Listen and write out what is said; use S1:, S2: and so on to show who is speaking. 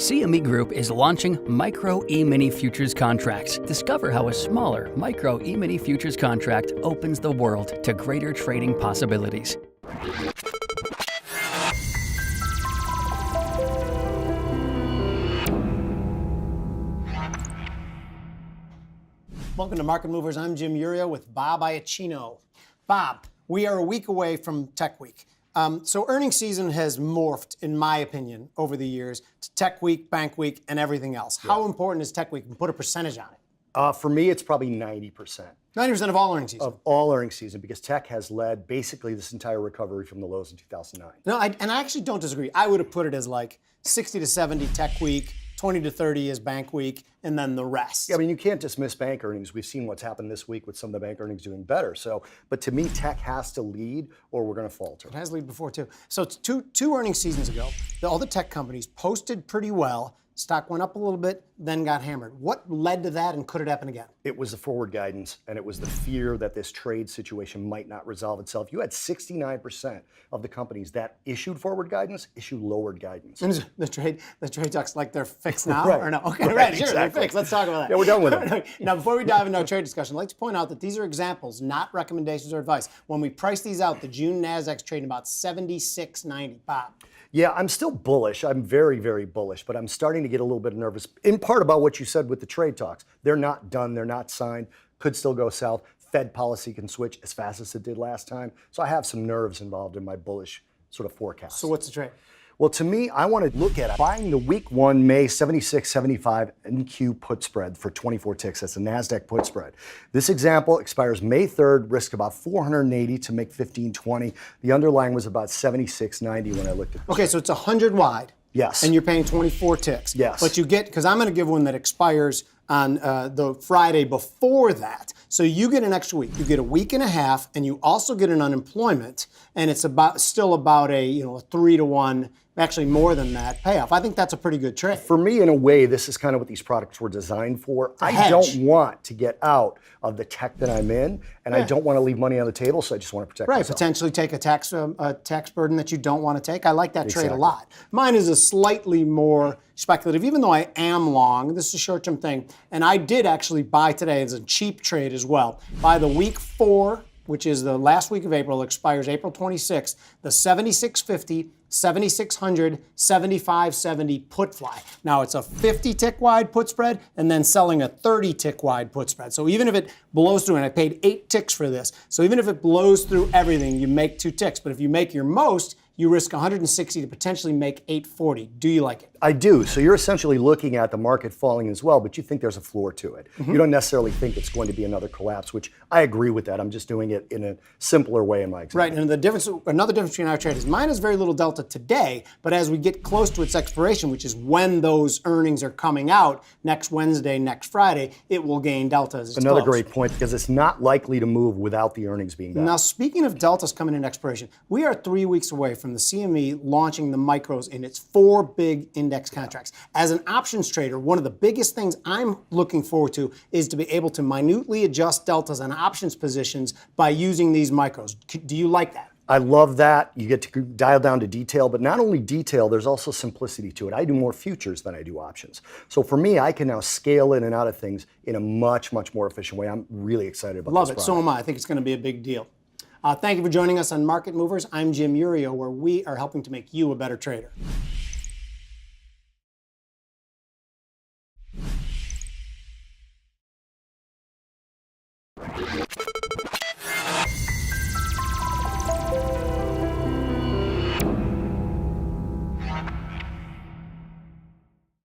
S1: CME Group is launching Micro E-mini futures contracts. Discover how a smaller Micro E-mini futures contract opens the world to greater trading possibilities.
S2: Welcome to Market Movers. I'm Jim Urio with Bob Iacchino. Bob, we are a week away from Tech Week. So earnings season has morphed, in my opinion, over the years to Tech Week, Bank Week, and everything else. Yeah. How important is Tech Week? And put a percentage on it.
S3: For me, it's probably 90%.
S2: 90% of all earnings season?
S3: Of all earnings season, because tech has led basically this entire recovery from the lows in 2009.
S2: No, and I actually don't disagree. I would have put it as like 60 to 70 Tech Week, 20 to 30 is Bank Week, and then the rest.
S3: Yeah, I mean, you can't dismiss bank earnings. We've seen what's happened this week with some of the bank earnings doing better. But to me, tech has to lead or we're going to falter.
S2: It has lead before, too. So it's two earnings seasons ago, all the tech companies posted pretty well. Stock went up a little bit, then got hammered. What led to that, and could it happen again?
S3: It was the forward guidance, and it was the fear that this trade situation might not resolve itself. You had 69% of the companies that issued forward guidance issue lowered guidance.
S2: And the trade talks like they're fixed now,
S3: right.
S2: Or no? Okay,
S3: right,
S2: sure,
S3: exactly.
S2: They're fixed. Let's talk about that.
S3: Yeah, we're done with it.
S2: Now, before we dive into our trade discussion, I'd like to point out that these are examples, not recommendations or advice. When we price these out, the June Nasdaq's trading about 76.90. Bob.
S3: Yeah, I'm still bullish. I'm very, very bullish, but I'm starting to get a little bit nervous, in part about what you said with the trade talks. They're not done. They're not signed. Could still go south. Fed policy can switch as fast as it did last time. So I have some nerves involved in my bullish sort of forecast.
S2: So what's the trade?
S3: Well, to me, I want to look at buying the week 1 May 76.75 NQ put spread for 24 ticks. That's the NASDAQ put spread. This example expires May 3rd, risk about 480 to make 1520. The underlying was about 76.90 when I looked at it.
S2: Okay, so it's 100 wide.
S3: Yes.
S2: And you're paying 24 ticks.
S3: Yes.
S2: But you get, because I'm going to give one that expires on the Friday before that. So you get an extra week. You get a week and a half, and you also get an unemployment, and it's still about a 3-to-1, actually more than that, payoff. I think that's a pretty good trade.
S3: For me, in a way, this is kind of what these products were designed for. I don't want to get out of the tech that I'm in, and I don't want to leave money on the table, so I just want to protect myself.
S2: Potentially take a tax burden that you don't want to take. I like that trade a lot. Mine is a slightly more speculative, even though I am long. This is a short-term thing, and I did actually buy today as a cheap trade as well. By the week 4, which is the last week of April, expires April 26th, the 7650, 7600, 7570 put fly. Now it's a 50 tick wide put spread and then selling a 30 tick wide put spread. So even if it blows through, and I paid 8 ticks for this, so even if it blows through everything, you make 2 ticks. But if you make your most, you risk 160 to potentially make 840. Do you like it?
S3: I do. So you're essentially looking at the market falling as well, but you think there's a floor to it. Mm-hmm. You don't necessarily think it's going to be another collapse, which I agree with that. I'm just doing it in a simpler way in my example.
S2: Right, and another difference between our trade is mine is very little delta today, but as we get close to its expiration, which is when those earnings are coming out, next Wednesday, next Friday, it will gain delta as it's
S3: Another
S2: close.
S3: great point, because it's not likely to move without the earnings being back.
S2: Now, speaking of deltas coming in expiration, we are 3 weeks away from the CME launching the micros in its 4 big index contracts. As an options trader, one of the biggest things I'm looking forward to is to be able to minutely adjust deltas on options positions by using these micros. Do you like that?
S3: I love that. You get to dial down to detail, but not only detail, there's also simplicity to it. I do more futures than I do options. So for me, I can now scale in and out of things in a much, much more efficient way. I'm really excited about this
S2: Love it.
S3: product.
S2: So am I. I think it's going to be a big deal. Thank you for joining us on Market Movers. I'm Jim Urio, where we are helping to make you a better trader.